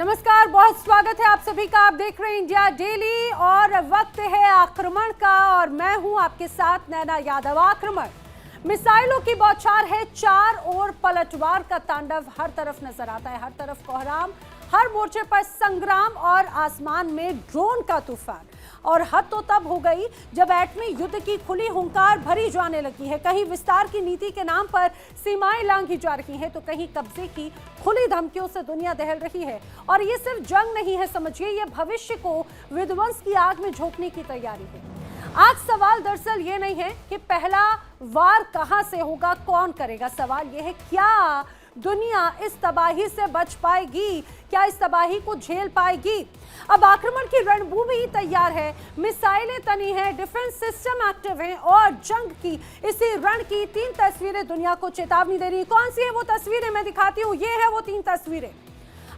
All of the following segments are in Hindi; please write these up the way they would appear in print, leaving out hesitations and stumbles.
नमस्कार, बहुत स्वागत है आप सभी का। आप देख रहे हैं इंडिया डेली और वक्त है आक्रमण का और मैं हूं आपके साथ नैना यादव। आक्रमण, मिसाइलों की बौछार है, चार ओर पलटवार का तांडव हर तरफ नजर आता है। हर तरफ कोहराम, हर मोर्चे पर संग्राम और आसमान में ड्रोन का तूफान। और हद तो तब हो गई जब एटमी युद्ध की खुली हुंकार भरी जाने लगी है। कहीं विस्तार की नीति के नाम पर सीमाएं लांघी जा रही हैं तो कहीं कब्जे की खुली धमकियों से दुनिया दहल रही है। और ये सिर्फ जंग नहीं है, समझिए, ये भविष्य को विध्वंस की आग में झोंकने की तैयारी है। आज सवाल दरअसल ये नहीं है कि पहला वार कहां से होगा, कौन करेगा। सवाल ये है, क्या दुनिया इस तबाही से बच पाएगी, क्या इस तबाही को झेल पाएगी। अब आक्रमण की रणभूमि तैयार है, मिसाइलें तनी हैं, डिफेंस सिस्टम एक्टिव हैं और जंग की इसी रण की तीन तस्वीरें दुनिया को चेतावनी दे रही। कौन सी है वो तस्वीरें, मैं दिखाती हूँ। ये है वो तीन तस्वीरें।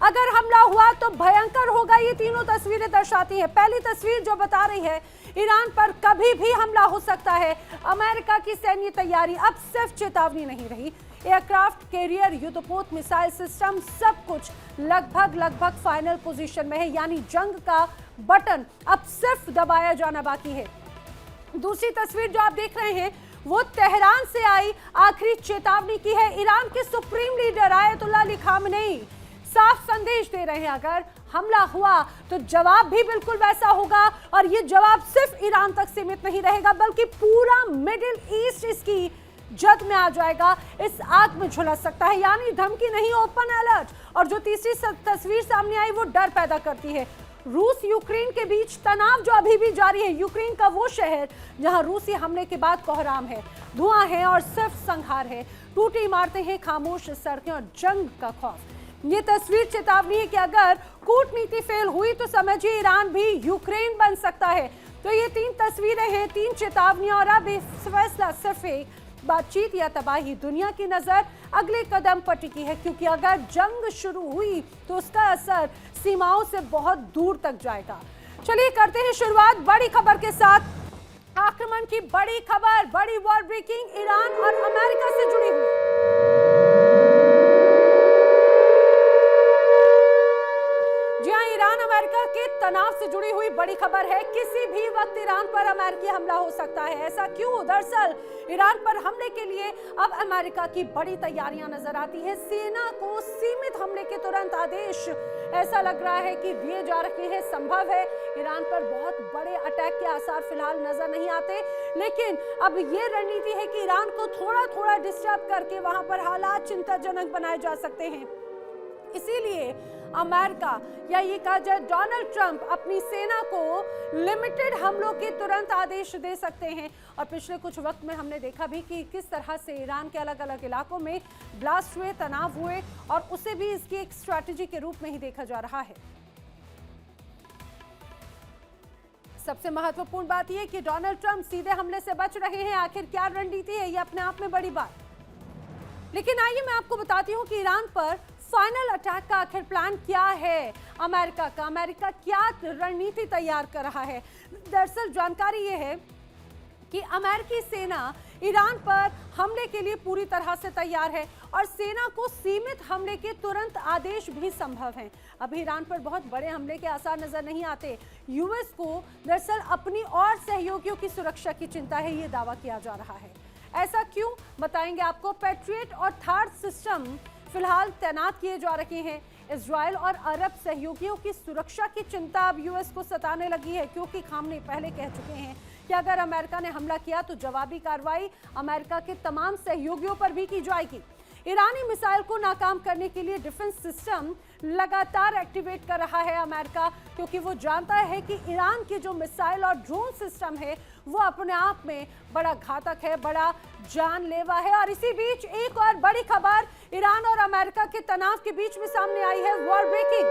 अगर हमला हुआ तो भयंकर होगा, ये तीनों तस्वीरें दर्शाती हैं। पहली तस्वीर जो बता रही है ईरान पर कभी भी हमला हो सकता है। अमेरिका की सैन्य तैयारी अब सिर्फ चेतावनी नहीं रही, एयरक्राफ्ट कैरियर, युद्धपोत, मिसाइल सिस्टम, सब कुछ लगभग फाइनल पोजीशन में है। यानी जंग का बटन अब सिर्फ दबाया जाना बाकी है। दूसरी तस्वीर जो आप देख रहे हैं वो तेहरान से आई आखिरी चेतावनी की है। ईरान के supreme leader Ayatollah Ali Khamenei साफ संदेश दे रहे हैं, अगर हमला हुआ तो जवाब भी बिल्कुल वैसा होगा। और ये जवाब सिर्फ ईरान तक सीमित नहीं रहेगा बल्कि पूरा मिडिल ईस्ट इसकी जद में आ जाएगा, इस आग में झुलस सकता है। यानी धमकी नहीं, ओपन अलर्ट। और जो तीसरी तस्वीर सामने आई वो डर पैदा करती है। रूस यूक्रेन के बीच तनाव जो अभी भी जारी है। यूक्रेन का वो शहर जहां रूसी हमले के बाद कोहराम है, धुआं है और सिर्फ संहार है। टूटी इमारतें हैं, खामोश सड़कें और जंग का खौफ। ये तस्वीर चेतावनी है कि अगर कूटनीति फेल हुई तो समझिए ईरान भी यूक्रेन बन सकता है। तो ये तीन तस्वीरें हैं, तीन चेतावनियां। और अब इस फैसला सिर्फ एक बातचीत या तबाही, दुनिया की नजर अगले कदम पर टिकी है, क्योंकि अगर जंग शुरू हुई तो उसका असर सीमाओं से बहुत दूर तक जाएगा। चलिए करते हैं शुरुआत बड़ी खबर के साथ। आक्रमण की बड़ी खबर, बड़ी वॉर ब्रेकिंग, ईरान और अमेरिका से जुड़ी हुई। जी हाँ, ईरान अमेरिका के तनाव से जुड़ी हुई बड़ी खबर है। किसी भी वक्त ईरान पर अमेरिकी हमला हो सकता है। ऐसा क्यों? दरअसल ईरान पर हमले के लिए अब अमेरिका की बड़ी तैयारियां नजर आती है। सेना को सीमित हमले के तुरंत आदेश ऐसा लग रहा है कि दिए जा रहे हैं। संभव है ईरान पर बहुत बड़े अटैक के आसार फिलहाल नजर नहीं आते, लेकिन अब ये रणनीति है कि ईरान को थोड़ा थोड़ा डिस्टर्ब करके वहां पर हालात चिंताजनक बनाए जा सकते हैं। इसीलिए अमेरिका या ये कहा जाए डोनाल्ड ट्रंप अपनी सेना को लिमिटेड हमलों के तुरंत आदेश दे सकते हैं। और पिछले कुछ वक्त में हमने देखा भी कि किस तरह से ईरान के अलग अलग इलाकों में ब्लास्ट हुए, तनाव हुए और उसे भी इसकी एक स्ट्रैटेजी के रूप में ही देखा जा रहा है। सबसे महत्वपूर्ण बात यह कि डोनाल्ड ट्रंप सीधे हमले से बच रहे हैं। आखिर क्या रणनीति है, ये अपने आप में बड़ी बात। लेकिन आइए मैं आपको बताती हूँ कि ईरान पर फाइनल अटैक का आखिर प्लान क्या है अमेरिका का। अमेरिका क्या रणनीति तैयार कर रहा है। दरअसल जानकारी ये है कि अमेरिकी सेना ईरान पर हमले के लिए पूरी तरह से तैयार है और सेना को सीमित हमले के तुरंत आदेश भी संभव हैं। अभी ईरान पर बहुत बड़े हमले के आसार नजर नहीं आते। यूएस को दरअसल अपनी और सहयोगियों की सुरक्षा की चिंता है, ये दावा किया जा रहा है। ऐसा क्यों, बताएंगे आपको। पैट्रियट और थार्ड सिस्टम फिलहाल तैनात किए जा रहे हैं। इजराइल और अरब सहयोगियों की सुरक्षा की चिंता अब यूएस को सताने लगी है, क्योंकि खामनेई पहले कह चुके हैं कि अगर अमेरिका ने हमला किया तो जवाबी कार्रवाई अमेरिका के तमाम सहयोगियों पर भी की जाएगी। ईरानी मिसाइल को नाकाम करने के लिए डिफेंस सिस्टम लगातार एक्टिवेट कर रहा है अमेरिका, क्योंकि वो जानता है कि ईरान की जो मिसाइल और ड्रोन सिस्टम है वो अपने आप में बड़ा घातक है, बड़ा जानलेवा है। और इसी बीच एक और बड़ी खबर ईरान और अमेरिका के तनाव के बीच में सामने आई है, वॉर ब्रेकिंग।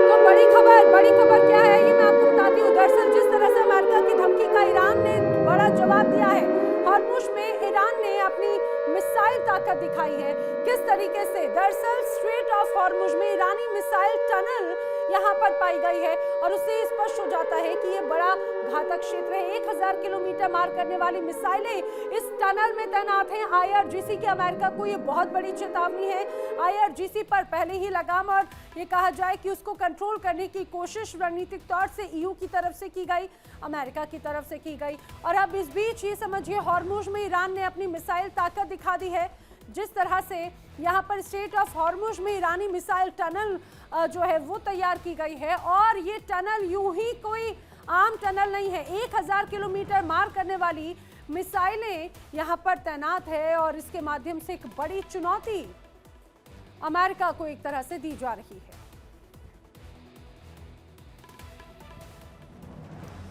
तो बड़ी खबर क्या है ये मैं आपको बताती हूँ। दरअसल जिस तरह से अमेरिका की धमकी का ईरान ने बड़ा जवाब दिया है, हॉर्मुज़ में ईरान ने अपनी मिसाइल ताकत दिखाई है। किस तरीके से से। दरअसल स्ट्रेट ऑफ हॉर्मुज में ईरानी मिसाइल टनल यहाँ पर पाई गई है और उससे स्पष्ट हो जाता है कि ये बड़ा घातक क्षेत्र है। 1000 किलोमीटर मार करने वाली मिसाइलें इस टनल में तैनात हैं। आईआरजीसी की अमेरिका को ये बहुत बड़ी चेतावनी है। आईआरजीसी पर पहले ही लगाम और ये कहा जाए कि उसको कंट्रोल करने की कोशिश रणनीतिक तौर से ईयू की तरफ से की गई, अमेरिका की तरफ से की गई। और अब इस बीच ये समझिए हॉर्मुज में ईरान ने अपनी मिसाइल ताकत दिखा दी है। जिस तरह से यहाँ पर स्ट्रेट ऑफ हॉर्मुज में ईरानी मिसाइल टनल जो है वो तैयार की गई है और ये टनल यूं ही कोई आम टनल नहीं है। 1000 किलोमीटर मार करने वाली मिसाइलें यहाँ पर तैनात है और इसके माध्यम से एक बड़ी चुनौती अमेरिका को एक तरह से दी जा रही है।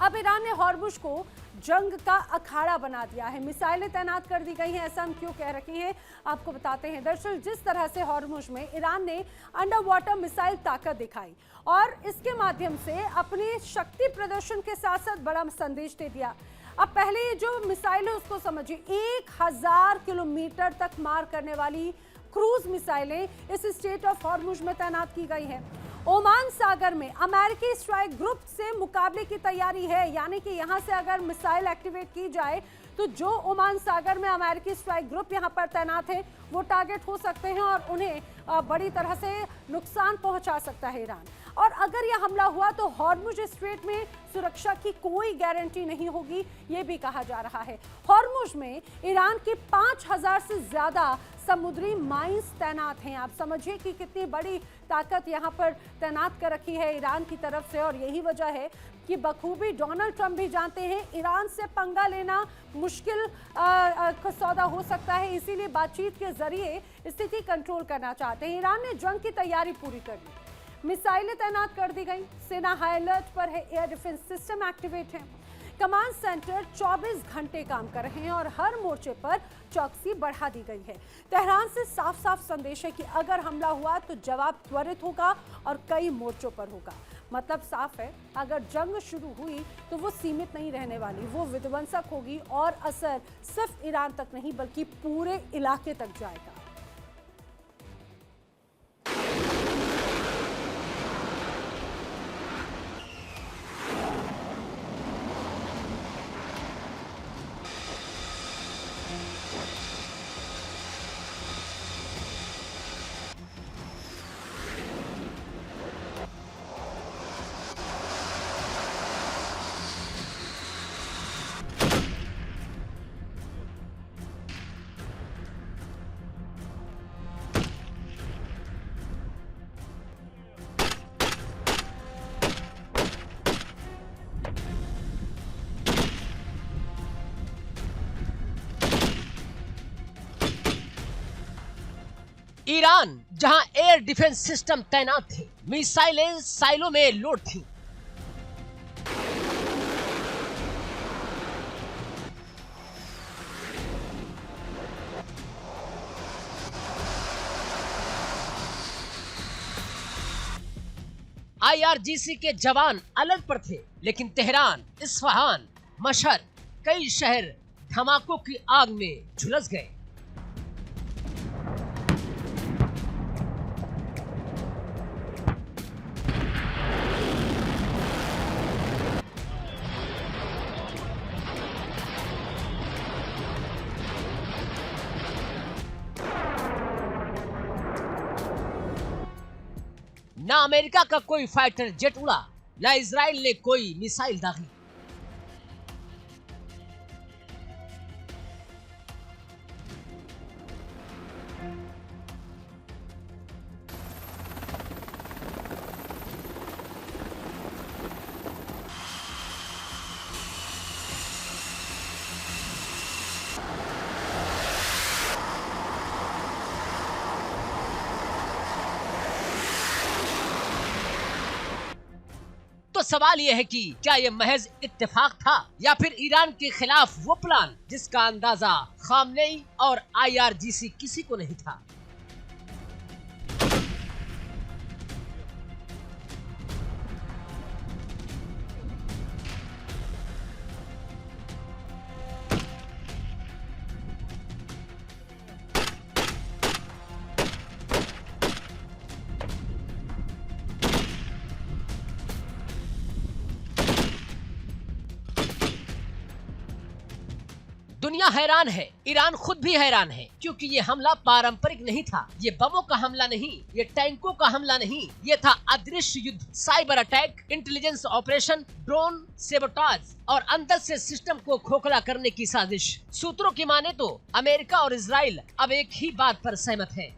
अब ईरान ने हॉर्मुज को जंग का अखाड़ा बना दिया है, मिसाइलें तैनात कर दी गई हैं। ऐसा हम क्यों कह रहे हैं आपको बताते हैं। दरअसल जिस तरह से हॉर्मुज में ईरान ने अंडर वाटर मिसाइल ताकत दिखाई और इसके माध्यम से अपने शक्ति प्रदर्शन के साथ साथ बड़ा संदेश दे दिया। अब पहले ये जो मिसाइल है उसको समझिए, 1000 किलोमीटर तक मार करने वाली क्रूज मिसाइलें इस स्ट्रेट ऑफ हॉर्मुज में तैनात की गई हैं। ओमान सागर में अमेरिकी स्ट्राइक ग्रुप से मुकाबले की तैयारी है, यानी कि यहां से अगर मिसाइल एक्टिवेट की जाए तो जो ओमान सागर में अमेरिकी स्ट्राइक ग्रुप यहां पर तैनात है वो टारगेट हो सकते हैं और उन्हें बड़ी तरह से नुकसान पहुंचा सकता है ईरान। और अगर यह हमला हुआ तो हॉर्मुज स्ट्रेट में सुरक्षा की कोई गारंटी नहीं होगी, ये भी कहा जा रहा है। हॉर्मुज में ईरान की 5000 से ज्यादा समुद्री माइंस तैनात हैं। आप समझिए कि कितनी बड़ी ताकत यहाँ पर तैनात कर रखी है ईरान की तरफ से और यही वजह है कि बखूबी डोनाल्ड ट्रंप भी जानते हैं ईरान से पंगा लेना मुश्किल सौदा हो सकता है, इसीलिए बातचीत के जरिए स्थिति कंट्रोल करना चाहते हैं। ईरान ने जंग की तैयारी पूरी कर ली, मिसाइलें तैनात कर दी गई, सेना हाई अलर्ट पर है, एयर डिफेंस सिस्टम एक्टिवेट है, कमांड सेंटर 24 घंटे काम कर रहे हैं और हर मोर्चे पर चौकसी बढ़ा दी गई है। तेहरान से साफ साफ संदेश है कि अगर हमला हुआ तो जवाब त्वरित होगा और कई मोर्चों पर होगा। मतलब साफ है, अगर जंग शुरू हुई तो वो सीमित नहीं रहने वाली, वो विध्वंसक होगी और असर सिर्फ ईरान तक नहीं बल्कि पूरे इलाके तक जाएगा। ईरान जहां एयर डिफेंस सिस्टम तैनात थे, मिसाइलें साइलों में लोड थी। आईआरजीसी के जवान अलर्ट पर थे, लेकिन तेहरान, इस्फहान, मशहद, कई शहर धमाकों की आग में झुलस गए। ना अमेरिका का कोई फाइटर जेट उड़ा, ना इजराइल ने कोई मिसाइल दागी। तो सवाल यह है कि क्या यह महज इत्तेफाक था या फिर ईरान के खिलाफ वो प्लान जिसका अंदाजा खामनेई और आईआरजीसी किसी को नहीं था। दुनिया हैरान है, ईरान खुद भी हैरान है, क्योंकि ये हमला पारंपरिक नहीं था। ये बमों का हमला नहीं, ये टैंकों का हमला नहीं, ये था अदृश्य युद्ध, cyber attack, intelligence operation, drone sabotage और अंदर से सिस्टम को खोखला करने की साजिश। सूत्रों की माने तो अमेरिका और इजराइल अब एक ही बात पर सहमत हैं।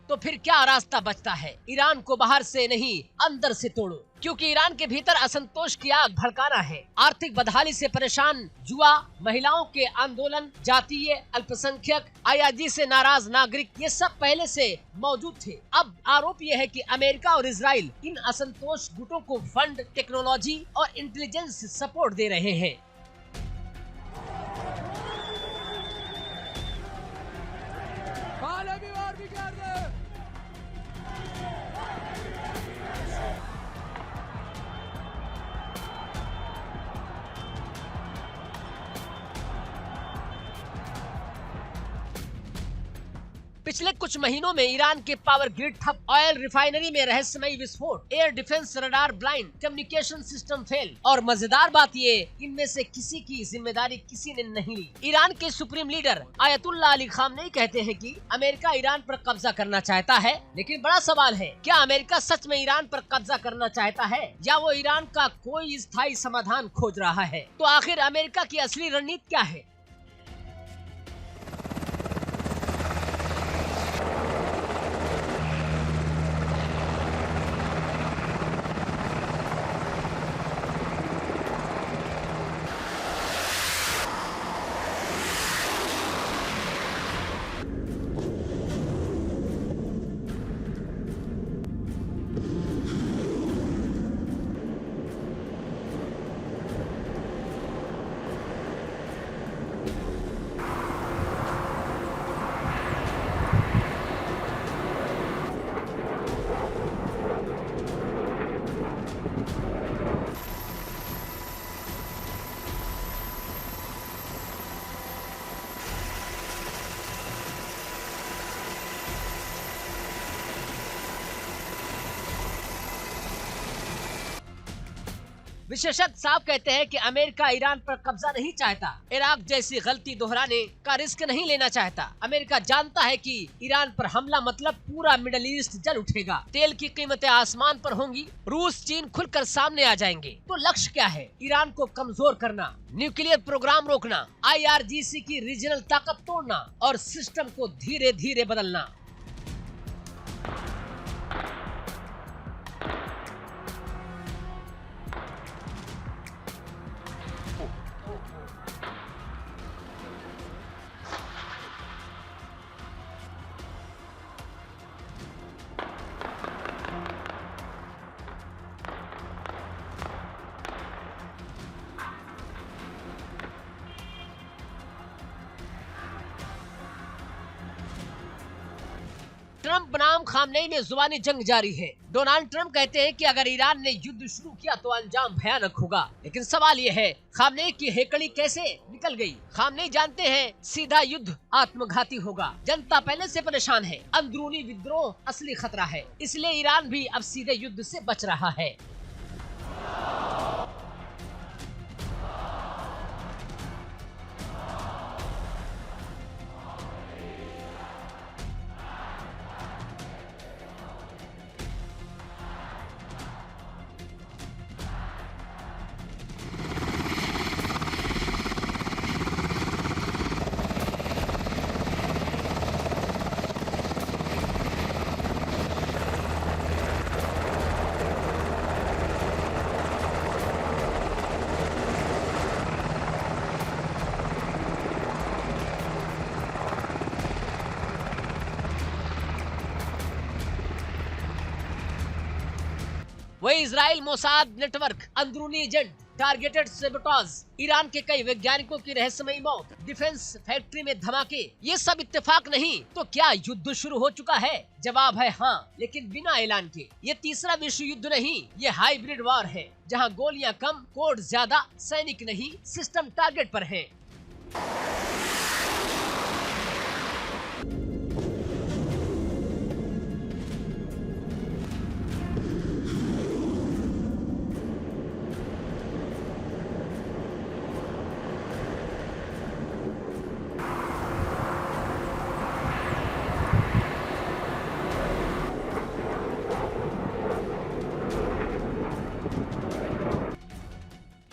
तो फिर क्या रास्ता बचता है? ईरान को बाहर से नहीं, अंदर से तोड़ो, क्योंकि ईरान के भीतर असंतोष की आग भड़काना है। आर्थिक बदहाली से परेशान युवा, महिलाओं के आंदोलन, जातीय अल्पसंख्यक, आईआरजी से नाराज नागरिक, ये सब पहले से मौजूद थे। अब आरोप ये है कि अमेरिका और इजराइल इन असंतोष गुटों को फंड, टेक्नोलॉजी और इंटेलिजेंस सपोर्ट दे रहे हैं। पिछले कुछ महीनों में ईरान के पावर ग्रिड ठप, ऑयल रिफाइनरी में रहस्यमयी विस्फोट, air defence radar blind, communication system fail, और मजेदार बात ये, इनमें से किसी की जिम्मेदारी किसी ने नहीं ली। ईरान के supreme leader Ayatollah Ali Khamenei कहते हैं कि अमेरिका ईरान पर कब्जा करना चाहता है, लेकिन बड़ा सवाल है, क्या अमेरिका सच में ईरान पर कब्जा करना चाहता है या वो ईरान का कोई स्थायी समाधान खोज रहा है? तो आखिर अमेरिका की असली रणनीति क्या है? विशेषज्ञ साफ कहते हैं कि अमेरिका ईरान पर कब्जा नहीं चाहता, इराक जैसी गलती दोहराने का रिस्क नहीं लेना चाहता। अमेरिका जानता है कि ईरान पर हमला मतलब पूरा मिडिल ईस्ट जल उठेगा, तेल की कीमतें आसमान पर होंगी, रूस चीन खुलकर सामने आ जाएंगे। तो लक्ष्य क्या है? ईरान को कमजोर करना, न्यूक्लियर प्रोग्राम रोकना, IRGC की रीजनल ताकत तोड़ना और सिस्टम को धीरे धीरे बदलना। ट्रंप बनाम खामनेई में जुबानी जंग जारी है। डोनाल्ड ट्रंप कहते हैं कि अगर ईरान ने युद्ध शुरू किया तो अंजाम भयानक होगा, लेकिन सवाल ये है, खामनेई की हेकड़ी कैसे निकल गई? खामनेई जानते हैं सीधा युद्ध आत्मघाती होगा। जनता पहले से परेशान है, अंदरूनी विद्रोह असली खतरा है, इसलिए ईरान भी अब सीधे युद्ध से बच रहा है। वही इजराइल मोसाद नेटवर्क, अंदरूनी एजेंट, टारगेटेड सेबोटाज, ईरान के कई वैज्ञानिकों की रहस्यमयी मौत, डिफेंस फैक्ट्री में धमाके, ये सब इत्तेफाक नहीं तो क्या युद्ध शुरू हो चुका है? जवाब है हाँ, लेकिन बिना ऐलान के। ये तीसरा विश्व युद्ध नहीं, ये हाइब्रिड वॉर है, जहाँ गोलियां कम, कोड ज्यादा, सैनिक नहीं, सिस्टम टारगेट पर है।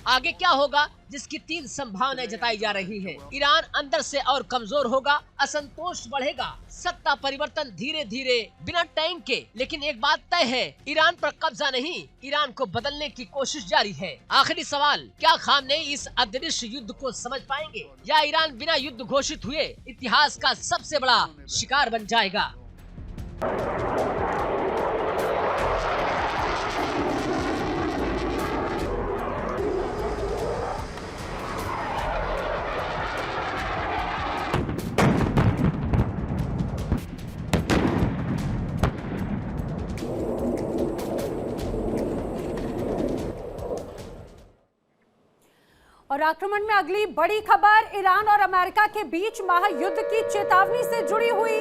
आगे क्या होगा, जिसकी 3 संभावनाएं जताई जा रही है। ईरान अंदर से और कमजोर होगा, असंतोष बढ़ेगा, सत्ता परिवर्तन धीरे धीरे बिना टैंक के। लेकिन एक बात तय है, ईरान पर कब्जा नहीं, ईरान को बदलने की कोशिश जारी है। आखिरी सवाल, क्या खामनेई इस अदृश्य युद्ध को समझ पाएंगे, या ईरान बिना युद्ध घोषित हुए इतिहास का सबसे बड़ा शिकार बन जाएगा? और आक्रमण में अगली बड़ी खबर, ईरान और अमेरिका के बीच महायुद्ध की चेतावनी से जुड़ी हुई।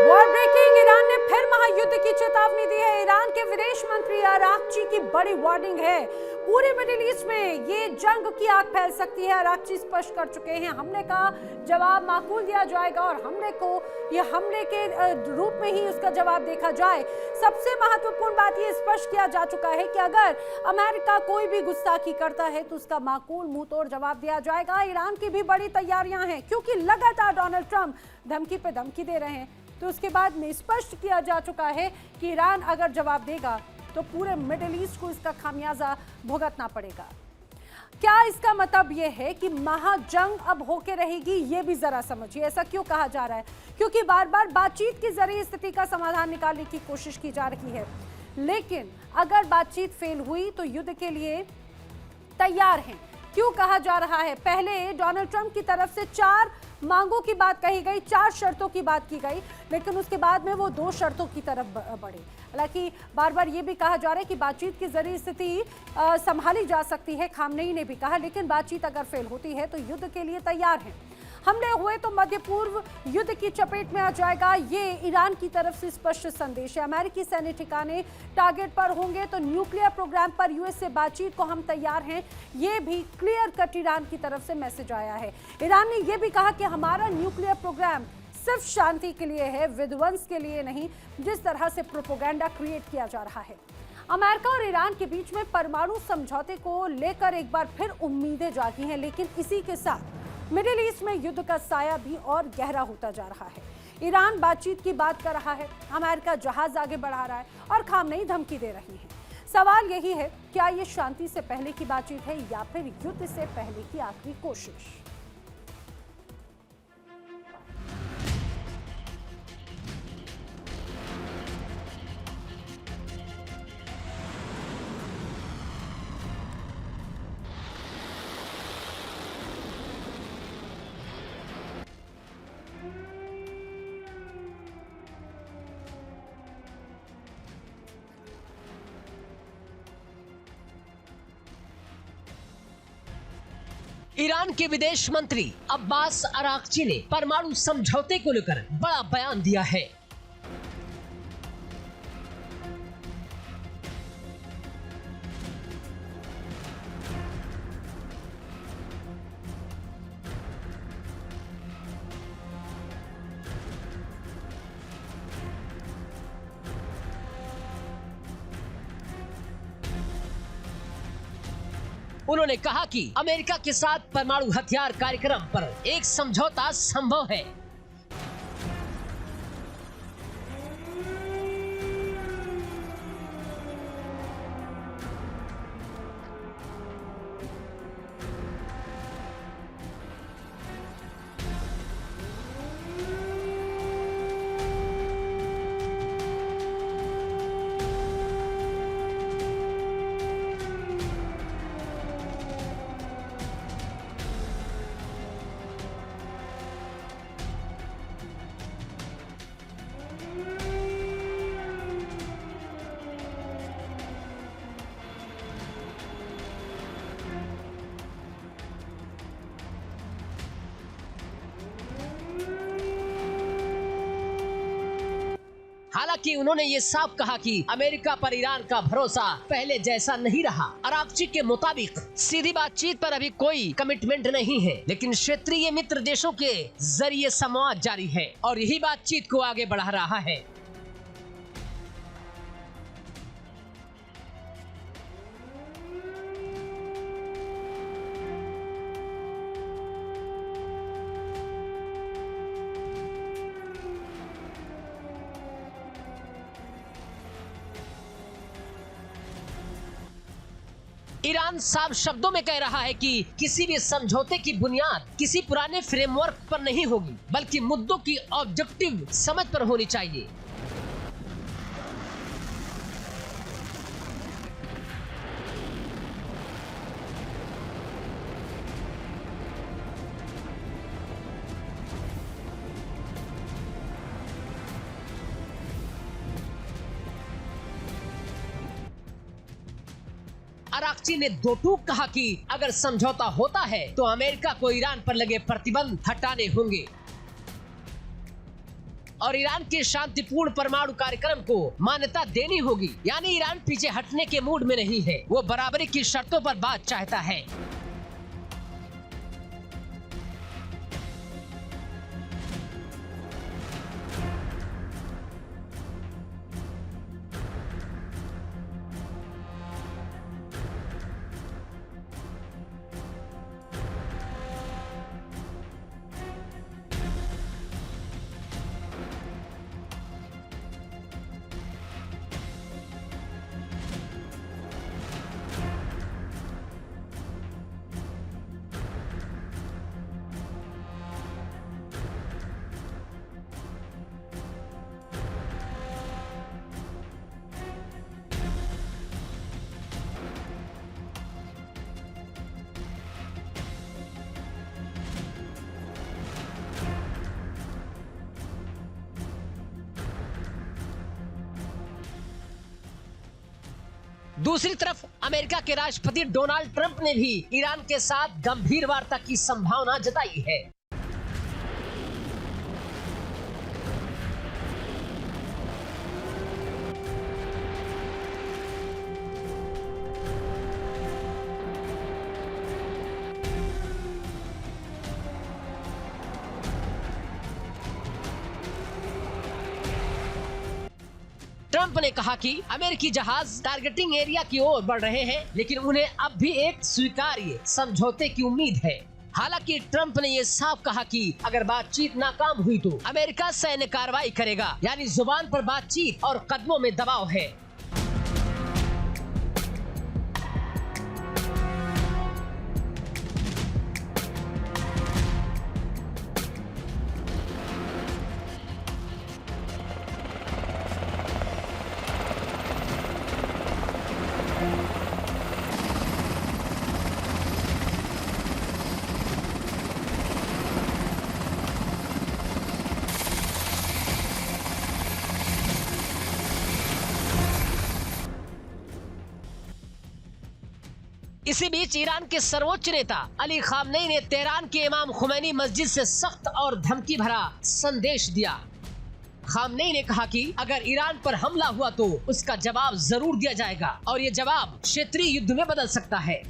वॉर ब्रेकिंग, ईरान ने फिर महायुद्ध की चेतावनी दी है। ईरान के विदेश मंत्री अराक्ची की बड़ी वार्निंग है, पूरे मिडिल ईस्ट में ये जंग की आग फैल सकती है। अराक्ची स्पष्ट कर चुके हैं, हमले का जवाब माकूल दिया जाएगा और हमले को ये हमले के रूप में ही उसका जवाब देखा जाए। सबसे महत्वपूर्ण बात ये स्पष्ट किया जा चुका है कि अगर अमेरिका कोई भी गुस्ताखी करता है तो उसका माकूल मुंह तोड़ जवाब दिया जाएगा। ईरान की भी बड़ी तैयारियां हैं, क्योंकि लगातार डोनाल्ड ट्रंप धमकी पे धमकी दे रहे हैं। तो उसके बाद में स्पष्ट किया जा चुका है कि ईरान अगर जवाब देगा तो पूरे मिडिल ईस्ट को इसका खामियाजा भुगतना पड़ेगा। क्या इसका मतलब यह है कि महाजंग अब होके रहेगी? ये भी जरा समझिए, ऐसा क्यों कहा जा रहा है? क्योंकि बार बार बातचीत के जरिए स्थिति का समाधान निकालने की कोशिश की जा रही है, लेकिन अगर बातचीत फेल हुई तो युद्ध के लिए तैयार हैं। क्यों कहा जा रहा है? पहले डोनाल्ड ट्रंप की तरफ से 4 मांगों की बात कही गई, 4 शर्तों की बात की गई, लेकिन उसके बाद में वो 2 शर्तों की तरफ बढ़े। हालांकि बार बार ये भी कहा जा रहा है कि बातचीत के जरिए स्थिति संभाली जा सकती है, खामनेई ने भी कहा, लेकिन बातचीत अगर फेल होती है तो युद्ध के लिए तैयार हैं। हमले हुए तो मध्य पूर्व युद्ध की चपेट में आ जाएगा, ये ईरान की तरफ से स्पष्ट संदेश है। अमेरिकी सैन्य ठिकाने टारगेट पर होंगे तो न्यूक्लियर प्रोग्राम पर यूएस से बातचीत को हम तैयार हैं, ये भी क्लियर कट ईरान की तरफ से मैसेज आया है। ईरान ने यह भी कहा कि हमारा न्यूक्लियर प्रोग्राम सिर्फ शांति के लिए है, विध्वंस के लिए नहीं, जिस तरह से प्रोपेगेंडा क्रिएट किया जा रहा है। अमेरिका और ईरान के बीच में परमाणु समझौते को लेकर एक बार फिर उम्मीदें जागी हैं, लेकिन इसी के साथ मिडिल ईस्ट में युद्ध का साया भी और गहरा होता जा रहा है। ईरान बातचीत की बात कर रहा है, अमेरिका जहाज आगे बढ़ा रहा है और खामनेई धमकी दे रही है। सवाल यही है, क्या ये शांति से पहले की बातचीत है या फिर युद्ध से पहले की आखिरी कोशिश? ईरान के विदेश मंत्री अब्बास अराक्ची ने परमाणु समझौते को लेकर बड़ा बयान दिया है। उन्होंने कहा कि अमेरिका के साथ परमाणु हथियार कार्यक्रम पर एक समझौता संभव है। हालांकि उन्होंने ये साफ कहा कि अमेरिका पर ईरान का भरोसा पहले जैसा नहीं रहा। अरागची के मुताबिक सीधी बातचीत पर अभी कोई कमिटमेंट नहीं है, लेकिन क्षेत्रीय मित्र देशों के जरिए संवाद जारी है और यही बातचीत को आगे बढ़ा रहा है। ईरान साफ शब्दों में कह रहा है कि किसी भी समझौते की बुनियाद किसी पुराने फ्रेमवर्क पर नहीं होगी, बल्कि मुद्दों की ऑब्जेक्टिव समझ पर होनी चाहिए। अरागची ने दो टूक कहा कि अगर समझौता होता है तो अमेरिका को ईरान पर लगे प्रतिबंध हटाने होंगे और ईरान के शांतिपूर्ण परमाणु कार्यक्रम को मान्यता देनी होगी। यानी ईरान पीछे हटने के मूड में नहीं है, वो बराबरी की शर्तों पर बात चाहता है। दूसरी तरफ अमेरिका के राष्ट्रपति डोनाल्ड ट्रंप ने भी ईरान के साथ गंभीर वार्ता की संभावना जताई है। ट्रंप ने कहा कि अमेरिकी जहाज टारगेटिंग एरिया की ओर बढ़ रहे हैं, लेकिन उन्हें अब भी एक स्वीकार्य समझौते की उम्मीद है। हालांकि ट्रंप ने यह साफ कहा कि अगर बातचीत नाकाम हुई तो अमेरिका सैन्य कार्रवाई करेगा, यानी जुबान पर बातचीत और कदमों में दबाव है। इसी बीच ईरान के सर्वोच्च नेता अली खामनेई ने तेहरान के इमाम खुमैनी मस्जिद से सख्त और धमकी भरा संदेश दिया। खामनेई ने कहा कि अगर ईरान पर हमला हुआ तो उसका जवाब जरूर दिया जाएगा और ये जवाब क्षेत्रीय युद्ध में बदल सकता है।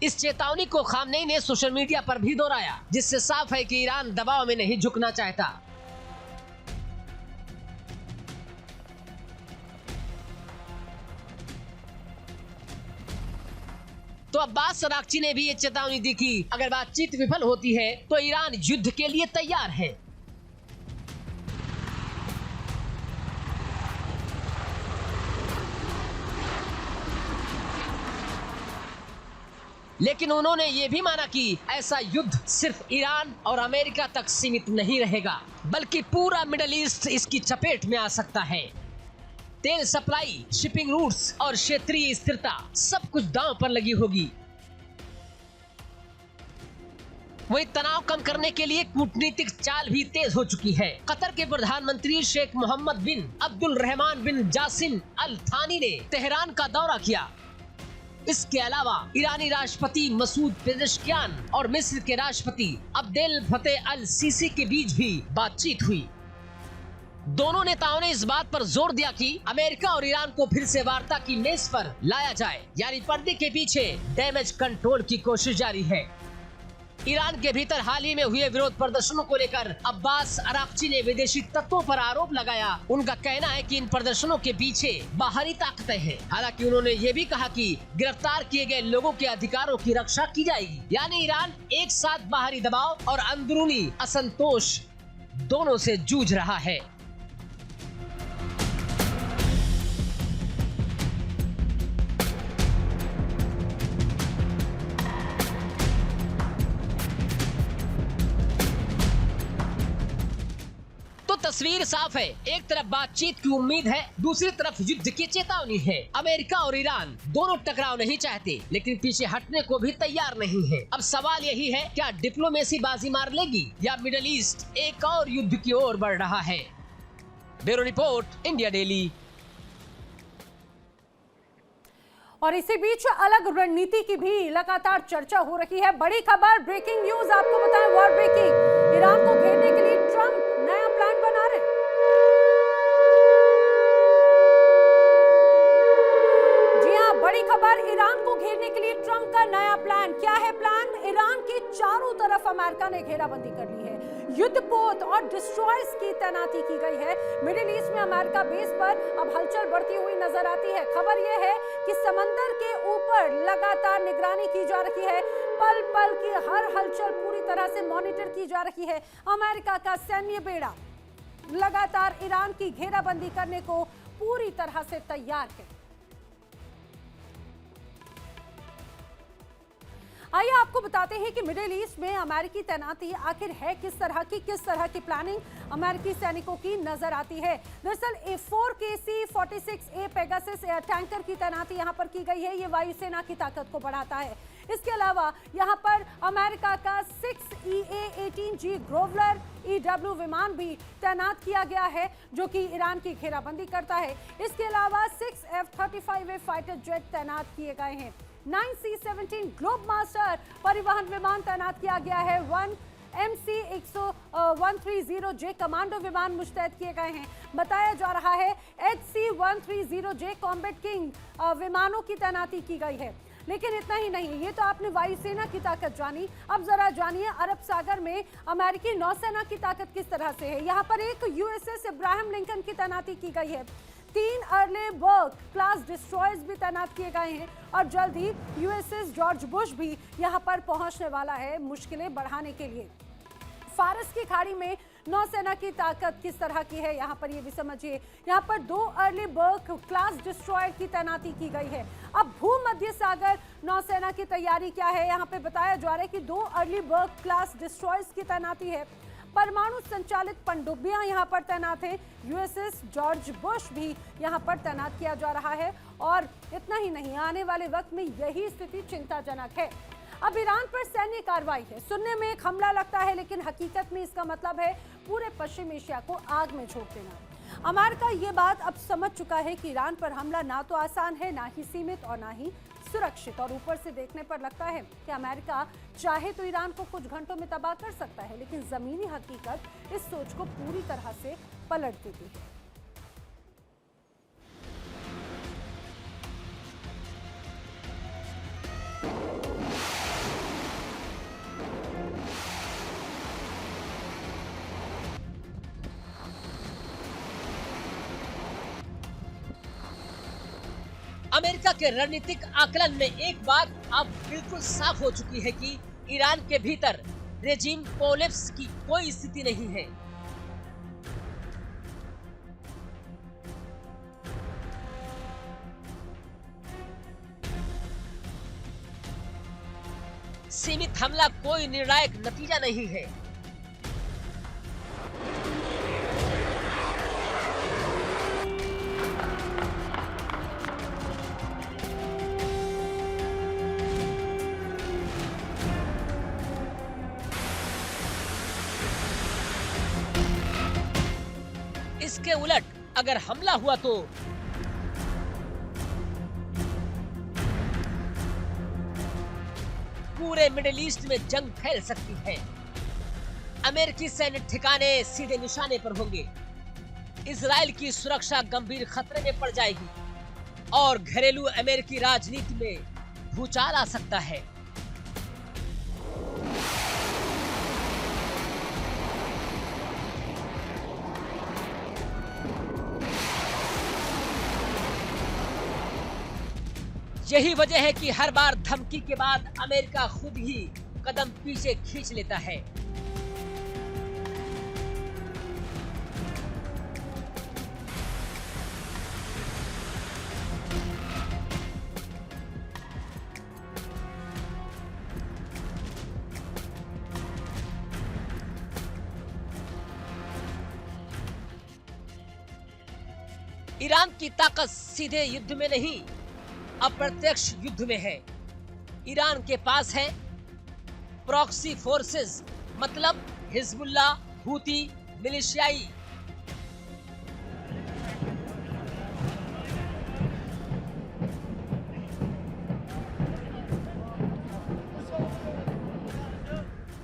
इस चेतावनी को खामनेई ने सोशल मीडिया पर भी दोहराया, जिससे साफ है कि ईरान दबाव में नहीं झुकना चाहता। तो अब्बास अरागची ने भी ये चेतावनी दी कि अगर बातचीत विफल होती है तो ईरान युद्ध के लिए तैयार है। लेकिन उन्होंने ये भी माना कि ऐसा युद्ध सिर्फ ईरान और अमेरिका तक सीमित नहीं रहेगा, बल्कि पूरा मिडिल ईस्ट इसकी चपेट में आ सकता है। तेल सप्लाई, शिपिंग रूट्स और क्षेत्रीय स्थिरता सब कुछ दांव पर लगी होगी। वही तनाव कम करने के लिए कूटनीतिक चाल भी तेज हो चुकी है। कतर के प्रधानमंत्री शेख मोहम्मद बिन अब्दुल रहमान बिन जासिम अल थानी ने तेहरान का दौरा किया। इसके अलावा ईरानी राष्ट्रपति मसूद पेजेश्कियान और मिस्र के राष्ट्रपति अब्देल फतेह अल सीसी के बीच भी बातचीत हुई। दोनों नेताओं ने इस बात पर जोर दिया कि अमेरिका और ईरान को फिर से वार्ता की मेज पर लाया जाए, यानी पर्दे के पीछे डैमेज कंट्रोल की कोशिश जारी है। ईरान के भीतर हाल ही में हुए विरोध प्रदर्शनों को लेकर अब्बास अराक्ची ने विदेशी तत्वों पर आरोप लगाया। उनका कहना है कि इन प्रदर्शनों के पीछे बाहरी ताकतें हैं। हालांकि उन्होंने ये भी कहा कि गिरफ्तार किए गए लोगों के अधिकारों की रक्षा की जाएगी। यानी ईरान एक साथ बाहरी दबाव और अंदरूनी असंतोष दोनों से जूझ रहा है। तस्वीर साफ है, एक तरफ बातचीत की उम्मीद है, दूसरी तरफ युद्ध की चेतावनी है। अमेरिका और ईरान दोनों टकराव नहीं चाहते, लेकिन पीछे हटने को भी तैयार नहीं है। अब सवाल यही है, क्या डिप्लोमेसी बाजी मार लेगी या मिडिल ईस्ट एक और युद्ध की ओर बढ़ रहा है। Bureau report, India daily. और इसी बीच अलग रणनीति की भी लगातार चर्चा हो रही है। बड़ी खबर, ब्रेकिंग न्यूज आपको बताएं, वॉर ब्रेकिंग। ईरान को घेरने के लिए ट्रंप नया प्लान बना रहे। जी हां, बड़ी खबर, ईरान को घेरने के लिए ट्रंप का नया प्लान। क्या है प्लान? ईरान के चारों तरफ अमेरिका ने घेराबंदी कर ली है। युद्धपोत और डिस्ट्रॉयर्स की तैनाती की गई है। मिडिल ईस्ट में अमेरिका बेस पर अब हलचल बढ़ती हुई नजर आती है। खबर यह है कि समंदर के ऊपर लगातार निगरानी की जा रही है। पल पल की हर हलचल पूरी तरह से मॉनिटर की जा रही है। अमेरिका का सैन्य बेड़ा लगातार ईरान की घेराबंदी करने को पूरी तरह से तैयार है। आइए आपको बताते हैं कि मिडिल ईस्ट में अमेरिकी तैनाती आखिर है किस तरह की प्लानिंग अमेरिकी सैनिकों की नजर आती है। दरअसल A4 KC-46A Pegasus air tanker की तैनाती यहां पर की गई है। ये वायुसेना की ताकत को बढ़ाता है। इसके अलावा यहां पर अमेरिका का 6 EA-18G ग्रोवलर EW विमान भी तैनात किया गया है, जो कि ईरान की घेराबंदी करता है। इसके अलावा 6 F-35A फाइटर जेट तैनात किए गए हैं। 9 C-17 ग्लोब मास्टर परिवहन विमान तैनात किया गया है। 1 MC-130J कमांडो विमान मुस्तैद किए गए हैं। बताया जा रहा है HC-130J कॉम्बैट किंग विमानों की तैनाती की गई है। लेकिन इतना ही नहीं, ये तो आपने वायुसेना की ताकत जानी। अब जरा जानिए अरब सागर में अमेरिकी नौसेना की ताकत किस तरह से है। यहाँ पर एक USS इब्राहिम लिंकन की तैनाती की गई है। 3 अर्ले बर्ग क्लास डिस्ट्रॉयर्स भी तैनात किए गए हैं और जल्द ही USS जॉर्ज बुश भी यहां पर पहुंचने वाला है मुश्किलें बढ़ाने के लिए। फारस की खाड़ी में नौसेना की ताकत किस तरह की है, यहां पर ये भी समझिए। यहां पर 2 अर्ली बर्ग क्लास डिस्ट्रॉयर की तैनाती की गई है। अब भूमध्य सागर नौसेना की तैयारी क्या है, यहां पे बताया जा रहा है कि 2 अर्ली बर्ग क्लास डिस्ट्रॉयर्स की तैनाती है। परमाणु संचालित पनडुब्बियां यहां पर तैनात हैं। USS जॉर्ज बुश भी यहां पर तैनात किया जा रहा है। और इतना ही नहीं, आने वाले वक्त में यही स्थिति चिंताजनक है। अब ईरान पर सैन्य कार्रवाई है। सुनने में एक हमला लगता है, लेकिन हकीकत में इसका मतलब है पूरे पश्चिम एशिया को आग में झोंक देना। अमेरिका ये बात अब समझ चुका है कि ईरान पर हमला ना तो आसान है, ना ही सीमित और ना ही सुरक्षित। और ऊपर से देखने पर लगता है कि अमेरिका चाहे तो ईरान को कुछ घंटों में तबाह कर सकता है, लेकिन जमीनी हकीकत इस सोच को पूरी तरह से पलट देती है। अमेरिका के रणनीतिक आकलन में एक बात अब बिल्कुल साफ हो चुकी है कि ईरान के भीतर रेजिम कोलैप्स की कोई स्थिति नहीं है। सीमित हमला कोई निर्णायक नतीजा नहीं है। इसके उलट अगर हमला हुआ तो पूरे मिडिल ईस्ट में जंग फैल सकती है। अमेरिकी सैन्य ठिकाने सीधे निशाने पर होंगे, इजराइल की सुरक्षा गंभीर खतरे में पड़ जाएगी और घरेलू अमेरिकी राजनीति में भूचाल आ सकता है। यही वजह है कि हर बार धमकी के बाद अमेरिका खुद ही कदम पीछे खींच लेता है। ईरान की ताकत सीधे युद्ध में नहीं, अप्रत्यक्ष युद्ध में है। ईरान के पास है प्रॉक्सी फोर्सेस, मतलब हिजबुल्ला, हूती, मिलिशियाई।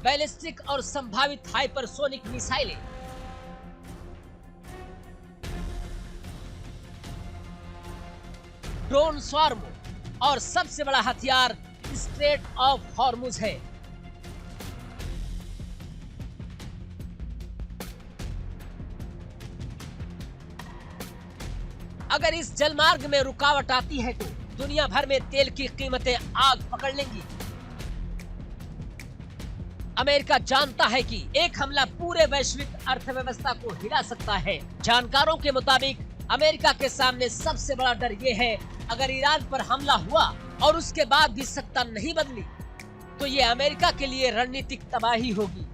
बैलिस्टिक और संभावित हाइपरसोनिक मिसाइलें, ड्रोन स्वार्म और सबसे बड़ा हथियार स्ट्रेट ऑफ हॉर्मुज है। अगर इस जलमार्ग में रुकावट आती है तो दुनिया भर में तेल की कीमतें आग पकड़ लेंगी। अमेरिका जानता है कि एक हमला पूरे वैश्विक अर्थव्यवस्था को हिला सकता है। जानकारों के मुताबिक अमेरिका के सामने सबसे बड़ा डर ये है, अगर ईरान पर हमला हुआ और उसके बाद भी सत्ता नहीं बदली तो ये अमेरिका के लिए रणनीतिक तबाही होगी।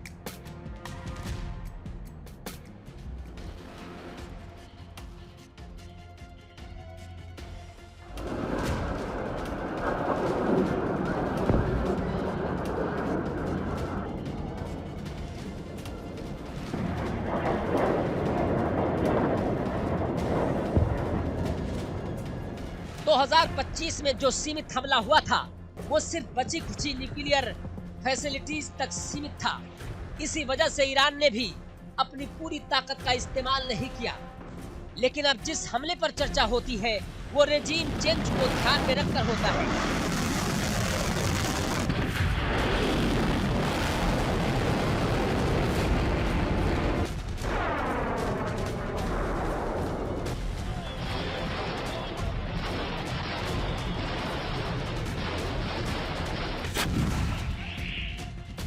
तो 2025 में जो सीमित हमला हुआ था वो सिर्फ बची खुची न्यूक्लियर फैसिलिटीज तक सीमित था। इसी वजह से ईरान ने भी अपनी पूरी ताकत का इस्तेमाल नहीं किया। लेकिन अब जिस हमले पर चर्चा होती है वो रेजीम चेंज को ध्यान में रखकर होता है।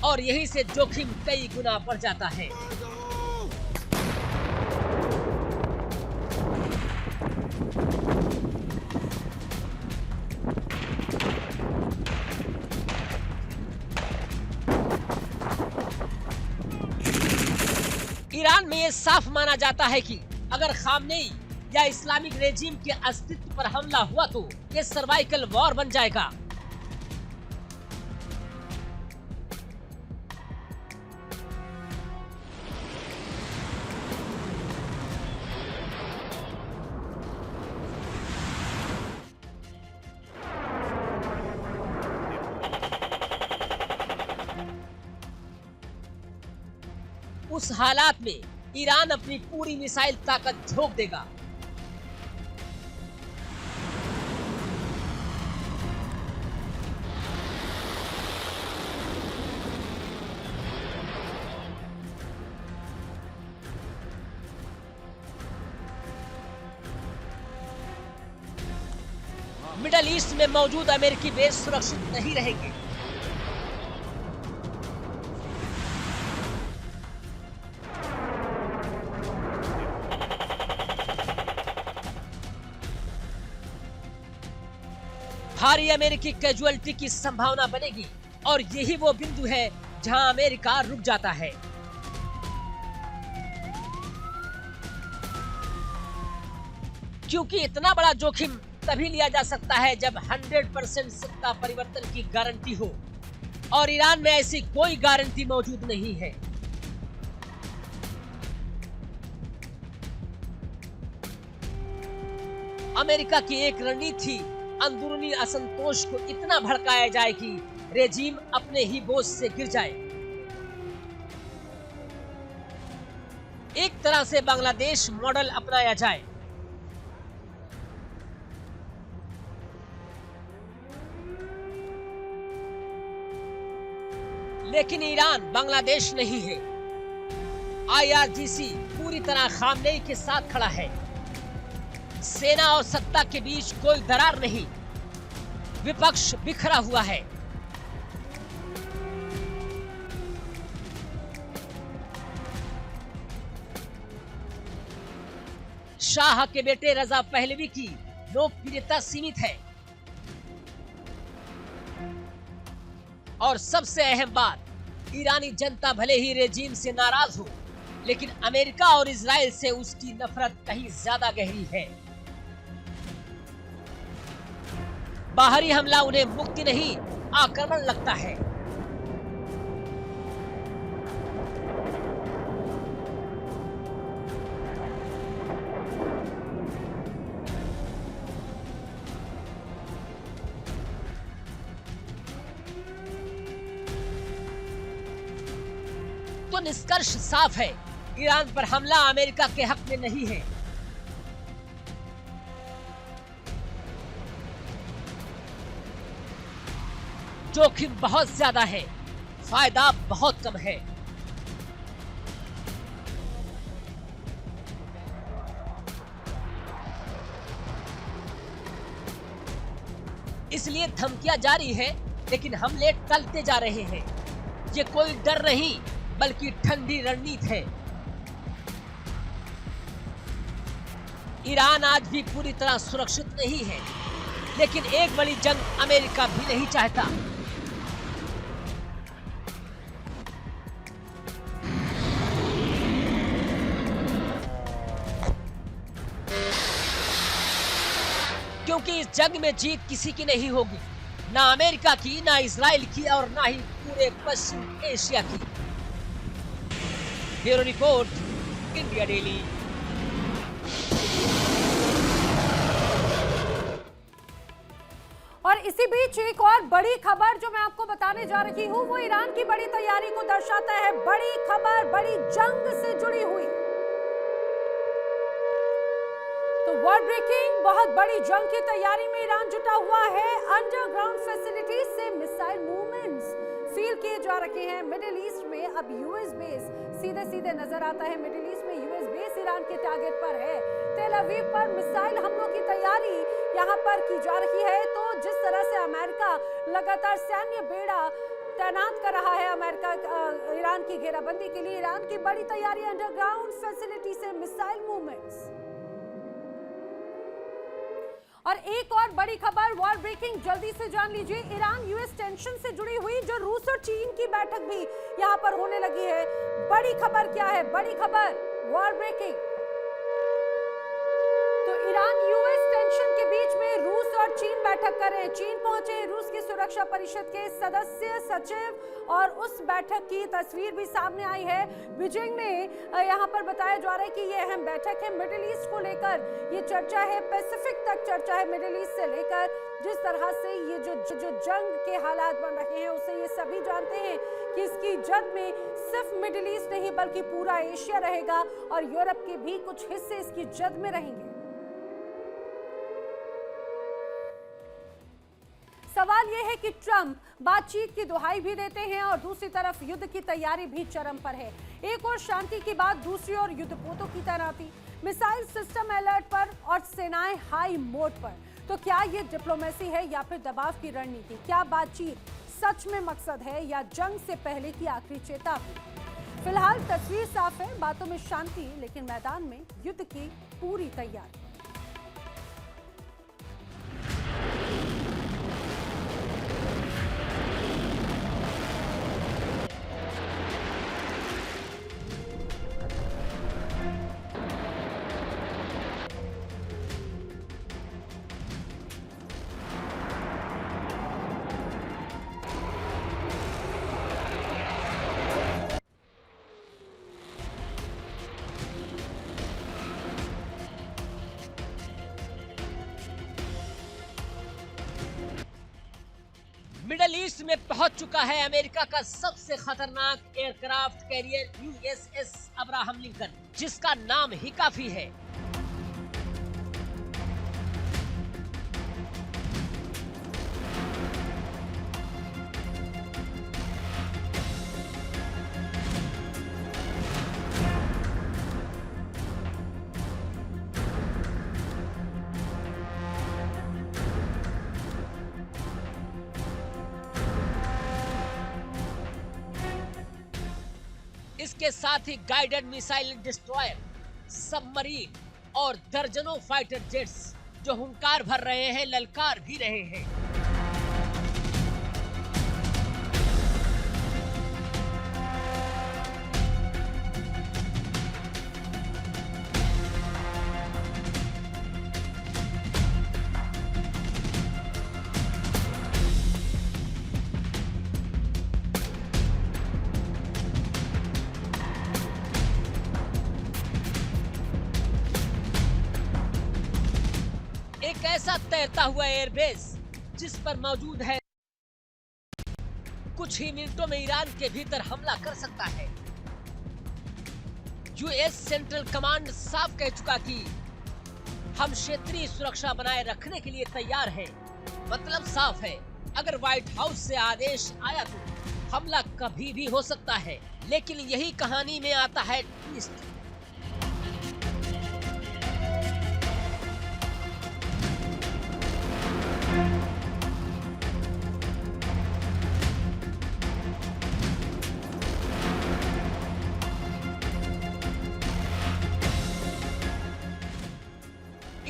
और यही से जोखिम कई गुना बढ़ जाता है। ईरान में ये साफ माना जाता है कि अगर खामनेई या इस्लामिक रेजिम के अस्तित्व पर हमला हुआ तो ये सर्वाइकल वॉर बन जाएगा। उस हालात में ईरान अपनी पूरी मिसाइल ताकत झोंक देगा। मिडल ईस्ट में मौजूद अमेरिकी बेस सुरक्षित नहीं रहेंगे। भारी अमेरिकी कैजुअलिटी की संभावना बनेगी और यही वो बिंदु है जहां अमेरिका रुक जाता है। क्योंकि इतना बड़ा जोखिम तभी लिया जा सकता है जब 100% सत्ता परिवर्तन की गारंटी हो, और ईरान में ऐसी कोई गारंटी मौजूद नहीं है। अमेरिका की एक रणनीति थी अंदरूनी असंतोष को इतना भड़काया जाए कि रेजिम अपने ही बोझ से गिर जाए। एक तरह से बांग्लादेश मॉडल अपनाया जाए। लेकिन ईरान बांग्लादेश नहीं है। IRGC पूरी तरह खामनेई के साथ खड़ा है। सेना और सत्ता के बीच कोई दरार नहीं। विपक्ष बिखरा हुआ है। शाह के बेटे रजा पहलवी की लोकप्रियता सीमित है। और सबसे अहम बात, ईरानी जनता भले ही रेजिम से नाराज हो, लेकिन अमेरिका और इजराइल से उसकी नफरत कहीं ज्यादा गहरी है। बाहरी हमला उन्हें मुक्ति नहीं, आक्रमण लगता है। तो निष्कर्ष साफ है, ईरान पर हमला अमेरिका के हक में नहीं है। जोखिम बहुत ज्यादा है, फायदा बहुत कम है। इसलिए धमकियां जारी है, लेकिन हमले टलते जा रहे हैं। ये कोई डर नहीं, बल्कि ठंडी रणनीति है। ईरान आज भी पूरी तरह सुरक्षित नहीं है, लेकिन एक बड़ी जंग अमेरिका भी नहीं चाहता। क्योंकि इस जंग में जीत किसी की नहीं होगी, ना अमेरिका की, ना इजराइल की और ना ही पूरे पश्चिम एशिया की। Bureau report, India daily. और इसी बीच एक और बड़ी खबर जो मैं आपको बताने जा रही हूं, वो ईरान की बड़ी तैयारी को दर्शाता है। बड़ी खबर, बड़ी जंग से जुड़ी हुई। तो वर्ल्ड ब्रेकिंग, बहुत बड़ी जंग की तैयारी में ईरान जुटा हुआ है। अंडरग्राउंड फैसिलिटीज से मिसाइल मूवमेंट्स फील किए जा रहे हैं। मिडिल ईस्ट में अब यूएस बेस सीधे सीधे नजर आता है। मिडिल ईस्ट में यूएस बेस ईरान के टारगेट पर है। तेल अवीव पर मिसाइल हमलों की तैयारी यहां पर की जा रही है। तो जिस तरह से अमेरिका लगातार सैन्य बेड़ा तैनात कर रहा है अमेरिका ईरान की घेराबंदी के लिए, ईरान की बड़ी तैयारी अंडरग्राउंड फैसिलिटी से मिसाइल मूवमेंट्स। और एक और बड़ी खबर, वॉर ब्रेकिंग, जल्दी से जान लीजिए। ईरान यूएस टेंशन से जुड़ी हुई जो रूस और चीन की बैठक भी यहां पर होने लगी है। बड़ी खबर क्या है? बड़ी खबर, वॉर ब्रेकिंग। तो ईरान यूएस टेंशन के बीच में रूस और चीन बैठक कर रहे हैं। चीन पहुंचे रूस की सुरक्षा परिषद के सदस्य सचिव, और उस बैठक की तस्वीर भी सामने आई है। बीजिंग ने यहां पर बताया जा रहा है कि यह अहम बैठक है मिडिल ईस्ट को लेकर। ये चर्चा है, पैसिफिक तक चर्चा है मिडिल ईस्ट से लेकर। जिस तरह से ये जो जंग के हालात बन रहे हैं, उसे ये सभी जानते हैं कि इसकी जद में सिर्फ मिडिल ईस्ट नहीं बल्कि पूरा एशिया रहेगा, और यूरोप के भी कुछ हिस्से इसकी जद में रहेंगे। सवाल यह है कि ट्रंप बातचीत की दुहाई भी देते हैं और दूसरी तरफ युद्ध की तैयारी भी चरम पर है। एक और शांति की बात, दूसरी ओर युद्धपोतों की तैनाती, मिसाइल सिस्टम अलर्ट पर और सेनाएं हाई मोड पर। तो क्या ये डिप्लोमेसी है या फिर दबाव की रणनीति? क्या बातचीत सच में मकसद है या जंग से पहले की आखिरी चेतावनी? फिलहाल तस्वीर साफ है, बातों में शांति, लेकिन मैदान में युद्ध की पूरी तैयारी। मिडल ईस्ट में पहुंच चुका है अमेरिका का सबसे खतरनाक aircraft carrier USS Abraham Lincoln, जिसका नाम ही काफी है। इसके साथ ही गाइडेड मिसाइल डिस्ट्रॉयर, सबमरीन और दर्जनों फाइटर जेट्स जो हुंकार भर रहे हैं, ललकार भी रहे हैं। एक ऐसा तैरता हुआ एयरबेस जिस पर मौजूद है कुछ ही मिनटों में ईरान के भीतर हमला कर सकता है। यूएस सेंट्रल कमांड साफ कह चुका कि हम क्षेत्रीय सुरक्षा बनाए रखने के लिए तैयार हैं। मतलब साफ है, अगर व्हाइट हाउस से आदेश आया तो हमला कभी भी हो सकता है। लेकिन यही कहानी में आता है ट्विस्ट।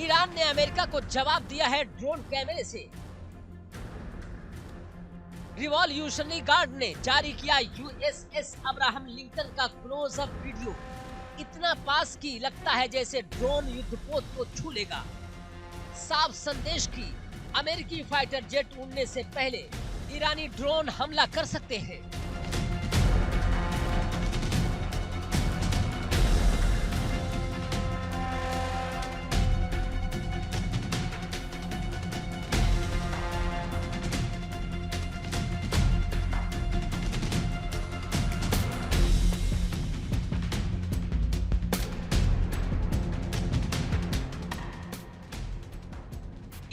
ईरान ने अमेरिका को जवाब दिया है ड्रोन कैमरे से। रिवॉल्यूशनरी गार्ड ने जारी किया USS अब्राहम लिंकन का क्लोज-अप वीडियो। इतना पास की लगता है जैसे ड्रोन युद्धपोत को छू लेगा। साफ संदेश की अमेरिकी फाइटर जेट उड़ने से पहले ईरानी ड्रोन हमला कर सकते हैं।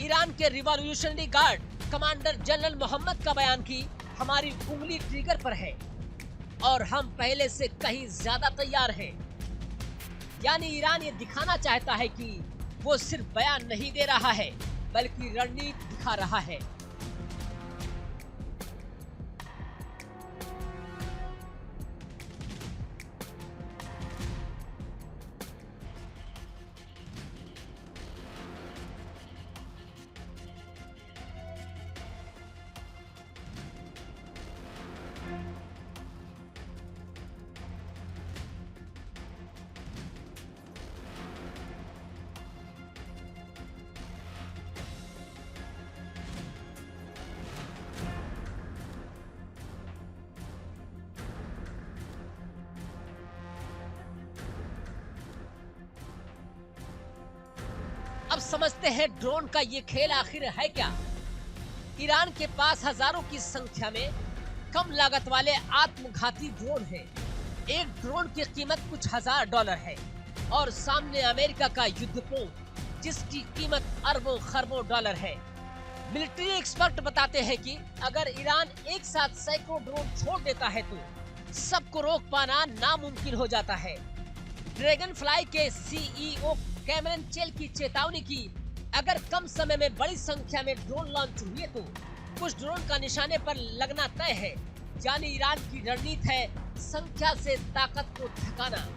ईरान के revolutionary guard commander general Mohammad का बयान कि हमारी उंगली ट्रिगर पर है और हम पहले से कहीं ज्यादा तैयार हैं। यानी ईरान ये दिखाना चाहता है कि वो सिर्फ बयान नहीं दे रहा है बल्कि रणनीति दिखा रहा है। अब समझते हैं ड्रोन का ये खेल आखिर है क्या। ईरान के पास हजारों की संख्या में कम लागत वाले आत्मघाती ड्रोन हैं। एक ड्रोन की कीमत कुछ $1000 है और सामने अमेरिका का युद्धपोत जिसकी कीमत अरबों खरबों डॉलर है। मिलिट्री एक्सपर्ट बताते हैं कि अगर ईरान एक साथ सैकड़ों ड्रोन छोड़ देता है तो सबको रोक पाना नामुमकिन हो जाता है। ड्रैगन फ्लाई के CEO कैमरन चेल की चेतावनी की, अगर कम समय में बड़ी संख्या में ड्रोन लॉन्च हुए तो कुछ ड्रोन का निशाने पर लगना तय है। यानी ईरान की रणनीति है संख्या से ताकत को थकाना।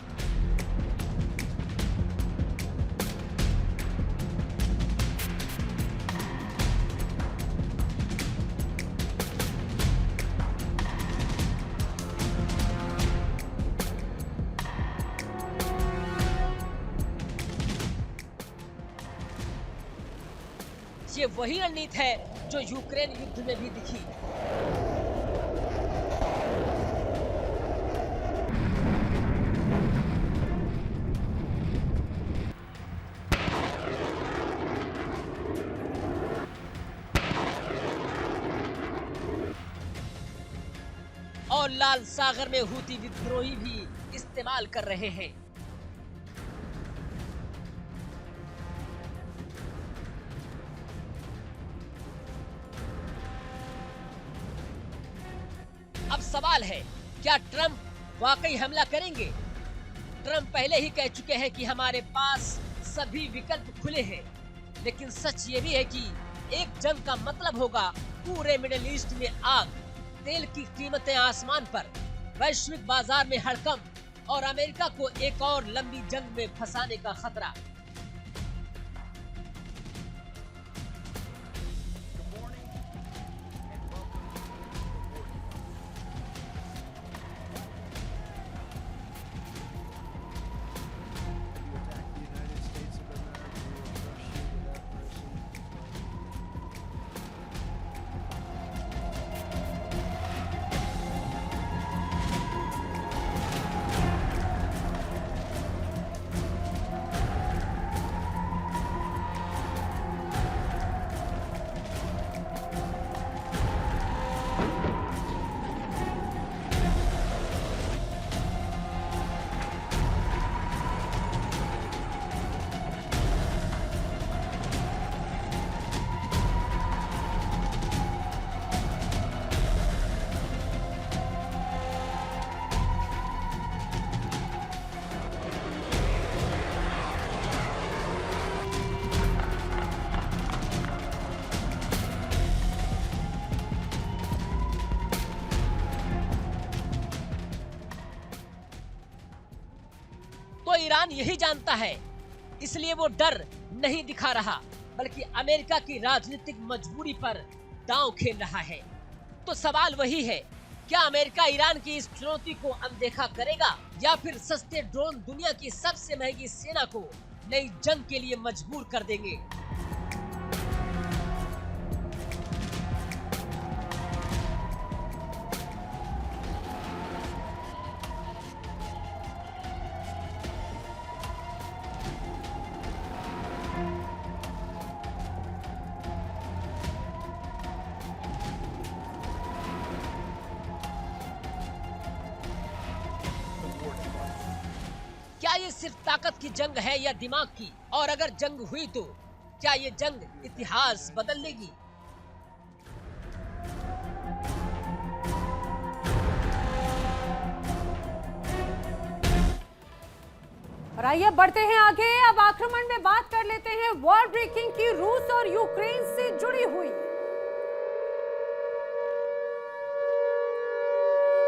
ये वही रणनीति है जो यूक्रेन युद्ध में भी दिखी। और लाल सागर में हूती विद्रोही भी इस्तेमाल कर रहे हैं। अब सवाल है, क्या ट्रंप वाकई हमला करेंगे? ट्रंप पहले ही कह चुके हैं कि हमारे पास सभी विकल्प खुले हैं, लेकिन सच ये भी है कि एक जंग का मतलब होगा पूरे मिडिल ईस्ट में आग, तेल की कीमतें आसमान पर, वैश्विक बाजार में हड़कंप और अमेरिका को एक और लंबी जंग में फंसाने का खतरा। तो ईरान यही जानता है, इसलिए वो डर नहीं दिखा रहा, बल्कि अमेरिका की राजनीतिक मजबूरी पर दांव खेल रहा है। तो सवाल वही है, क्या अमेरिका ईरान की इस चुनौती को अनदेखा करेगा या फिर सस्ते ड्रोन दुनिया की सबसे महंगी सेना को नई जंग के लिए मजबूर कर देंगे? क्या ये सिर्फ ताकत की जंग है या दिमाग की? और अगर जंग हुई तो क्या ये जंग इतिहास बदल देगी? और आइए बढ़ते हैं आगे। अब आक्रमण में बात कर लेते हैं वॉर ब्रेकिंग की, रूस और यूक्रेन से जुड़ी हुई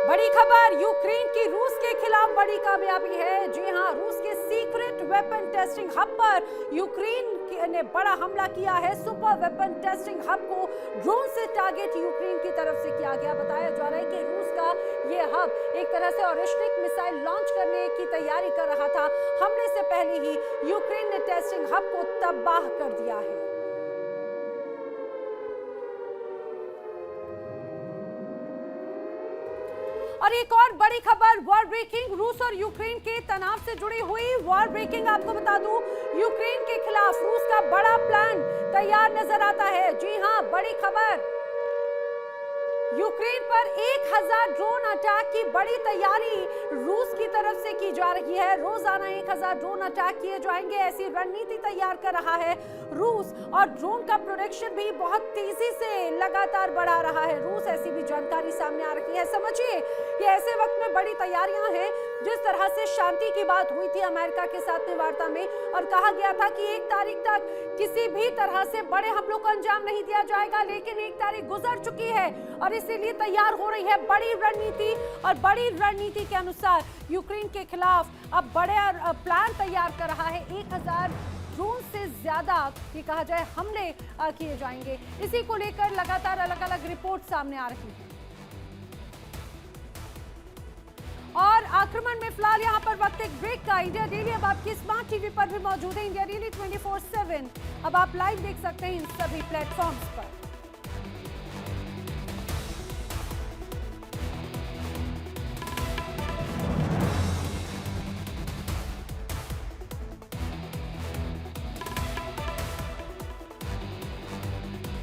बड़ी खबर। यूक्रेन की रूस के खिलाफ बड़ी कामयाबी है। जी हां, रूस के सीक्रेट वेपन टेस्टिंग हब पर यूक्रेन ने बड़ा हमला किया है। सुपर वेपन टेस्टिंग हब को ड्रोन से टारगेट यूक्रेन की तरफ से किया गया। बताया जा रहा है कि रूस का ये हब एक तरह से ऑरिस्टिक मिसाइल लॉन्च करने की तैयारी कर रहा था। हमले से पहले ही यूक्रेन ने टेस्टिंग हब को तबाह कर दिया है। और एक और बड़ी खबर, वॉर ब्रेकिंग, रूस और यूक्रेन के तनाव से जुड़ी हुई वॉर ब्रेकिंग। आपको बता दूं, यूक्रेन के खिलाफ रूस का बड़ा प्लान तैयार नजर आता है। जी हां, बड़ी खबर, यूक्रेन पर 1000 ड्रोन अटैक की बड़ी तैयारी रूस की तरफ से की जा रही है। रोजाना 1000 ड्रोन अटैक किए जाएंगे, ऐसी रणनीति तैयार कर रहा है रूस। और ड्रोन का प्रोडक्शन भी बहुत तेजी से लगातार बढ़ा रहा है रूस, ऐसी भी जानकारी सामने आ रही है। समझिए, ये ऐसे वक्त में बड़ी तैयारियां हैं। जिस तरह से शांति की बात हुई थी अमेरिका के साथ में वार्ता में, और कहा गया था कि 1 तारीख तक किसी भी तरह से बड़े हमलों को अंजाम नहीं दिया जाएगा, लेकिन 1 तारीख गुजर चुकी है और इसीलिए तैयार हो रही है बड़ी रणनीति। और बड़ी रणनीति के अनुसार यूक्रेन के खिलाफ अब बड़े प्लान तैयार कर रहा है। 1000 ड्रोन से ज्यादा ये कहा जाए हमले किए जाएंगे। इसी को लेकर लगातार अलग अलग रिपोर्ट सामने आ रही है। और आक्रमण में फिलहाल यहाँ पर वक्त एक ब्रेक का। इंडिया डेली अब आपकी स्मार्ट टीवी पर भी मौजूद है। इंडिया डेली 24/7 अब आप लाइव देख सकते हैं इन सभी प्लेटफॉर्म्स पर।